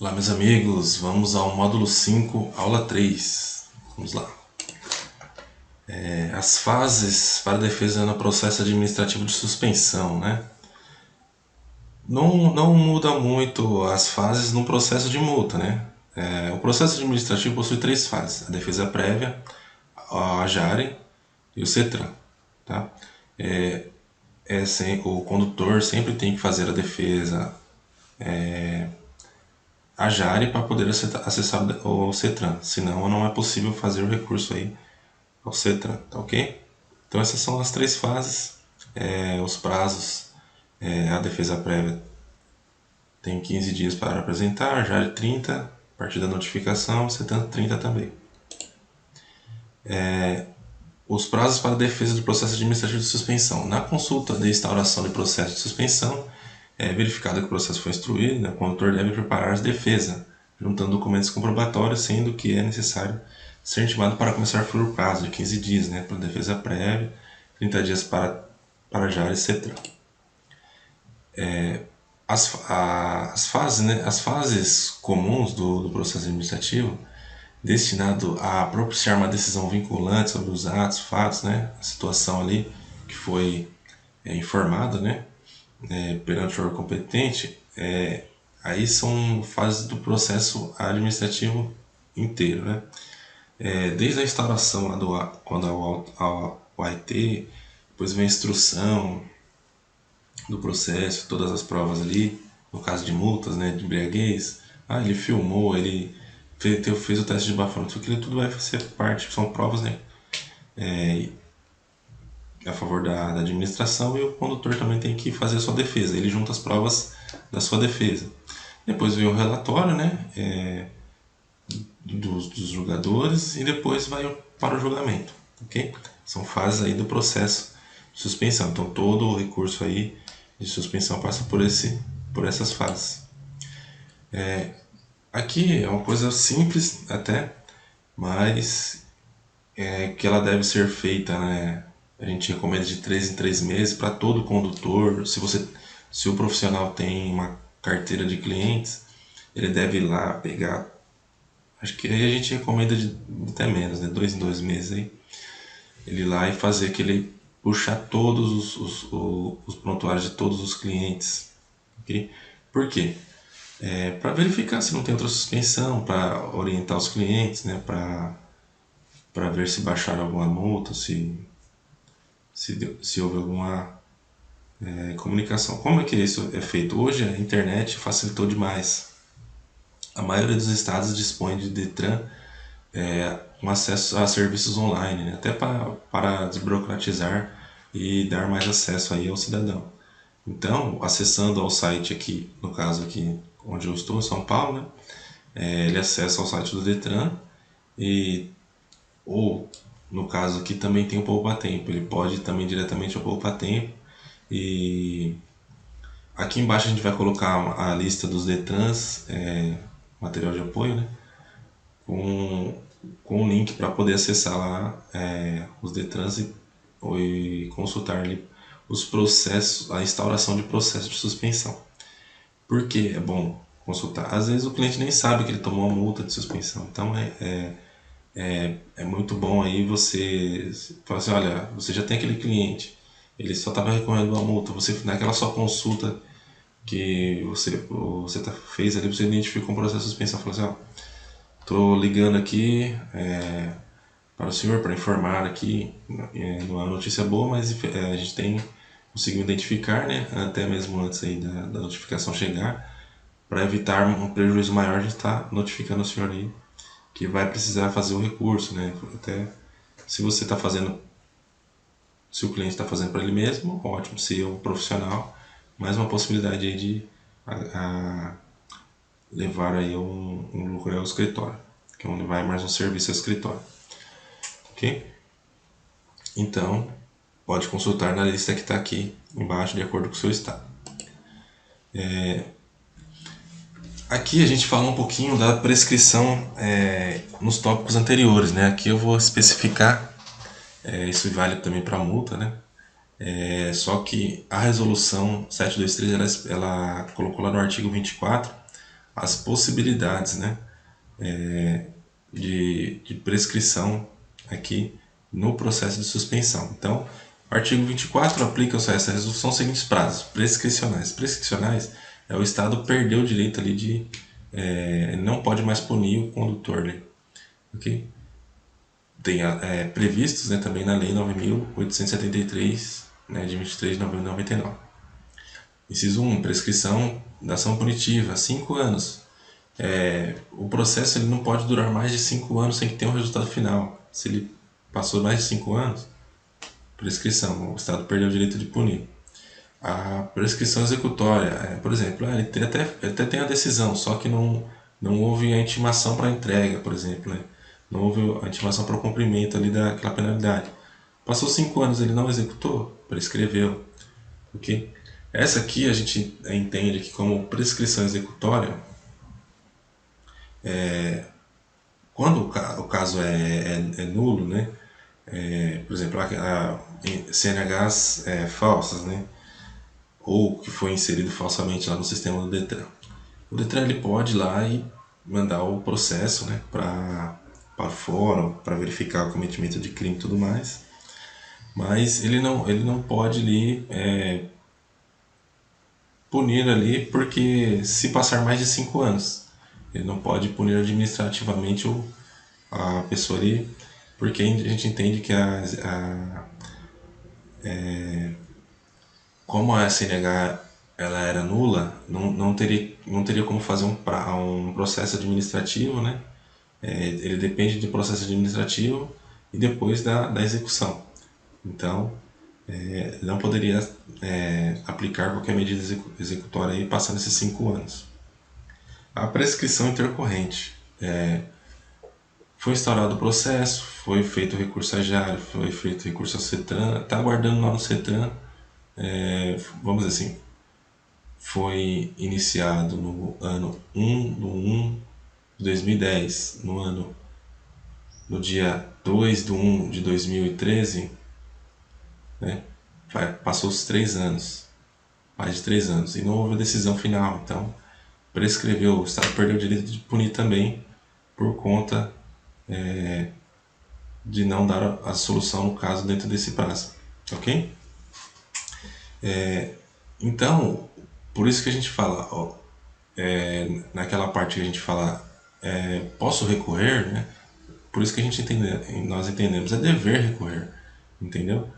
Olá, meus amigos, vamos ao módulo 5, aula 3. Vamos lá. As fases para defesa no processo administrativo de suspensão, né? Não muda muito as fases no processo de multa, né? O processo administrativo possui três fases: a defesa prévia, a JARE e o CETRAN, tá? O condutor sempre tem que fazer a defesa a JARE para poder acessar o CETRAN, senão não é possível fazer o recurso aí ao CETRAN, tá ok? Então essas são as três fases, os prazos, a defesa prévia tem 15 dias para apresentar, a JARE 30, a partir da notificação, o CETRAN 30 também. Os prazos para a defesa do processo administrativo de suspensão. Na consulta de instauração de processo de suspensão, é verificado que o processo foi instruído, né, o condutor deve preparar a defesa, juntando documentos comprobatórios, sendo que é necessário ser intimado para começar a fluir o prazo de 15 dias, né, para defesa prévia, 30 dias para JAR, etc. As fases comuns do processo administrativo, destinado a propiciar uma decisão vinculante sobre os atos, fatos, né, a situação ali que foi informada, né, perante o órgão competente, aí são fases do processo administrativo inteiro, né? Desde a instauração lá quando o AIT, depois vem a instrução do processo, todas as provas ali, no caso de multas, né, de embriaguez, ele filmou, ele fez o teste de bafômetro, aquilo tudo vai ser parte, são provas, né, a favor da administração, e o condutor também tem que fazer a sua defesa, ele junta as provas da sua defesa. Depois vem o relatório, né, dos julgadores, e depois vai para o julgamento, ok? São fases aí do processo de suspensão, então todo o recurso aí de suspensão passa por essas fases. Aqui é uma coisa simples até, mas que ela deve ser feita, né? A gente recomenda de 3 em 3 meses para todo condutor. Se o profissional tem uma carteira de clientes, ele deve ir lá pegar. Acho que aí a gente recomenda de até menos, né? 2 em 2 meses aí. Ele ir lá e fazer aquele puxar todos os prontuários de todos os clientes, ok? Por quê? Para verificar se não tem outra suspensão, para orientar os clientes, né? Para ver se baixaram alguma multa, se houve alguma comunicação. Como é que isso é feito? Hoje a internet facilitou demais. A maioria dos estados dispõe de Detran com acesso a serviços online, né? Até para desburocratizar e dar mais acesso aí ao cidadão. Então, acessando ao site aqui, no caso aqui onde eu estou, em São Paulo, né? Ele acessa ao site do Detran ou no caso aqui também tem o Poupa Tempo, ele pode ir também diretamente ao Poupa Tempo, e aqui embaixo a gente vai colocar a lista dos Detrans, material de apoio, né? Com o link para poder acessar lá os Detrans e consultar ali os processos, a instauração de processo de suspensão. Por que é bom consultar? Às vezes o cliente nem sabe que ele tomou uma multa de suspensão, então é muito bom aí você falar assim, olha, você já tem aquele cliente, ele só estava recorrendo uma multa, você naquela sua consulta que você fez ali, você identificou um processo de suspensão, falou assim, estou ligando aqui para o senhor para informar aqui, não é uma notícia boa, mas a gente conseguiu identificar, né, até mesmo antes aí da notificação chegar, para evitar um prejuízo maior, a gente está notificando o senhor aí que vai precisar fazer o recurso, né? Até se você está fazendo, se o cliente está fazendo para ele mesmo, ótimo. Se é um profissional, mais uma possibilidade aí de levar aí um lucro ao escritório, que é onde vai mais um serviço ao escritório, ok? Então, pode consultar na lista que está aqui embaixo, de acordo com o seu estado. Aqui a gente fala um pouquinho da prescrição nos tópicos anteriores, né? Aqui eu vou especificar, isso vale também para multa, né? Só que a resolução 723 ela colocou lá no artigo 24 as possibilidades, né, de prescrição aqui no processo de suspensão. Então, o artigo 24 aplica-se a essa resolução os seguintes prazos prescricionais. Prescricionais é o Estado perder o direito ali de... não pode mais punir o condutor, né? Ok? Tem previstos, né, também na Lei 9.873, né, de 23 de novembro de 99. Inciso 1. Prescrição da ação punitiva, 5 anos. O processo ele não pode durar mais de 5 anos sem que tenha um resultado final. Se ele passou mais de 5 anos, prescrição, o Estado perdeu o direito de punir. A prescrição executória, por exemplo, ele até tem a decisão, só que não houve a intimação para a entrega, por exemplo, né? Não houve a intimação para o cumprimento ali daquela penalidade. Passou 5 anos, ele não executou, prescreveu, ok? Essa aqui a gente entende que como prescrição executória, quando o caso é nulo, né? Por exemplo, CNHs falsas, né? Ou que foi inserido falsamente lá no sistema do Detran. O Detran ele pode ir lá e mandar o processo, né, para fórum, para verificar o cometimento de crime e tudo mais, mas ele não pode ali punir ali, porque se passar mais de 5 anos, ele não pode punir administrativamente a pessoa ali, porque a gente entende que como a CNH ela era nula, não teria como fazer um processo administrativo, né? Ele depende de processo administrativo e depois da execução. Então, não poderia aplicar qualquer medida executória aí passando esses 5 anos. A prescrição intercorrente. Foi instaurado o processo, foi feito o recurso a JAR, foi feito o recurso ao CETRAN, está aguardando lá no CETRAN. Vamos dizer assim, foi iniciado no ano 1 de 2010, no dia 2 de 1 de 2013, né? Passou os 3 anos, mais de 3 anos, e não houve a decisão final. Então, prescreveu, o Estado perdeu o direito de punir também por conta de não dar a solução no caso dentro desse prazo. Ok? Então, por isso que a gente fala, ó, naquela parte que a gente fala, posso recorrer, né? Por isso que nós entendemos, é dever recorrer, entendeu?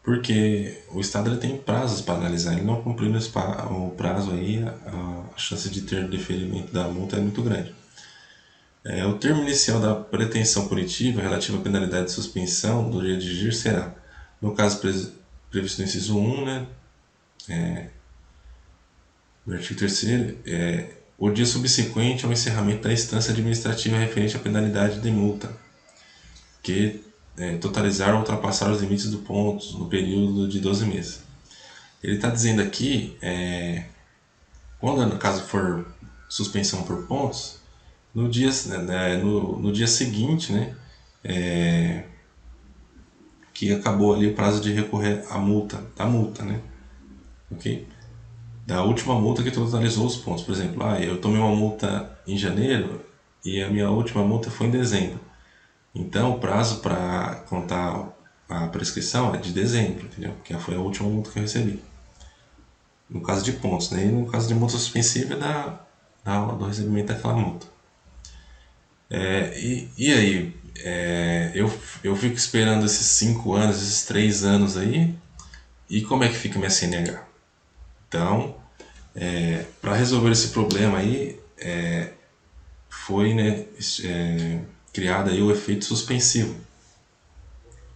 Porque o Estado ele tem prazos para analisar, ele não cumprindo o prazo aí, a chance de ter deferimento da multa é muito grande. O termo inicial da pretensão punitiva relativa à penalidade de suspensão do direito de agir será, no caso previsto no inciso 1, né, do artigo 3º, o dia subsequente ao encerramento da instância administrativa referente à penalidade de multa, que totalizar ou ultrapassar os limites do ponto no período de 12 meses. Ele está dizendo aqui, quando no caso for suspensão por pontos, no dia seguinte, né, que acabou ali o prazo de recorrer à multa, da multa, né, ok? Da última multa que totalizou os pontos. Por exemplo, eu tomei uma multa em janeiro e a minha última multa foi em dezembro. Então, o prazo para contar a prescrição é de dezembro, entendeu? Porque foi a última multa que eu recebi. No caso de pontos, né? E no caso de multa suspensiva, do recebimento daquela multa. E aí, eu fico esperando esses 5 anos, esses 3 anos aí, e como é que fica minha CNH? Então, para resolver esse problema aí, foi, né, criado aí o efeito suspensivo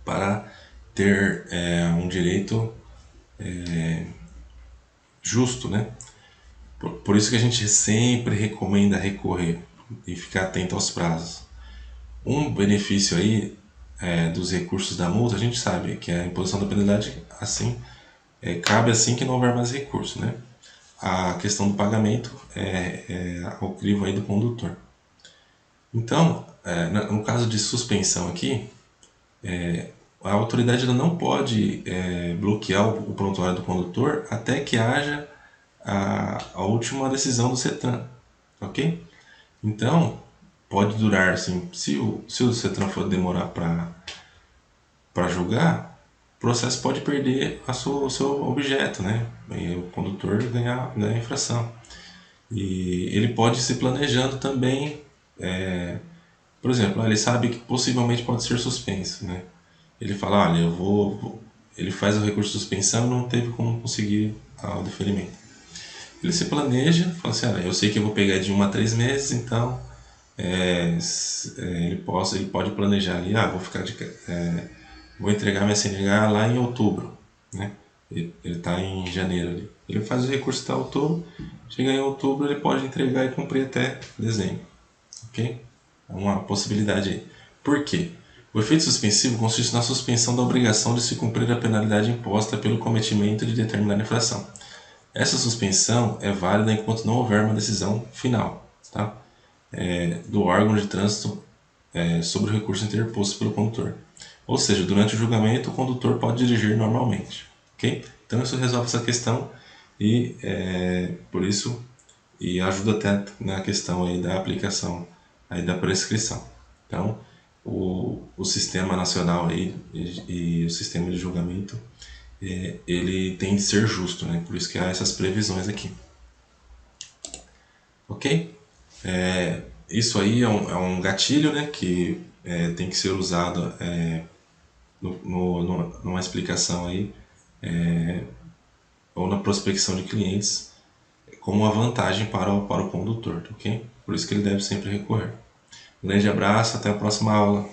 para ter um direito justo, né? Por isso que a gente sempre recomenda recorrer e ficar atento aos prazos. Um benefício aí dos recursos da multa, a gente sabe que a imposição da penalidade assim cabe assim que não houver mais recurso, né? A questão do pagamento ao crivo aí do condutor. Então, no caso de suspensão aqui, a autoridade ela não pode bloquear o prontuário do condutor até que haja a última decisão do CETRAN. ok? Então, pode durar, assim, se o CETRAN for demorar para julgar, o processo pode perder o seu objeto, né? E o condutor ganhar infração. E ele pode se planejando também, por exemplo, ele sabe que possivelmente pode ser suspenso, né? Ele fala, olha, ele faz o recurso de suspensão e não teve como conseguir o deferimento. Ele se planeja, fala assim, olha, eu sei que eu vou pegar de 1 a 3 meses, então ele pode planejar ali, vou entregar minha CNH lá em outubro, né? Ele está em janeiro ali. Ele faz o recurso até outubro, chega em outubro ele pode entregar e cumprir até dezembro, ok? É uma possibilidade aí. Por quê? O efeito suspensivo consiste na suspensão da obrigação de se cumprir a penalidade imposta pelo cometimento de determinada infração. Essa suspensão é válida enquanto não houver uma decisão final, tá? Do órgão de trânsito sobre o recurso interposto pelo condutor. Ou seja, durante o julgamento o condutor pode dirigir normalmente, ok? Então isso resolve essa questão e por isso e ajuda até na questão aí da aplicação aí da prescrição. Então o sistema nacional aí e o sistema de julgamento ele tem de ser justo, né? Por isso que há essas previsões aqui, ok? Isso aí é um gatilho, né, que tem que ser usado numa explicação aí ou na prospecção de clientes como uma vantagem para o condutor, ok? Por isso que ele deve sempre recorrer. Um grande abraço, até a próxima aula.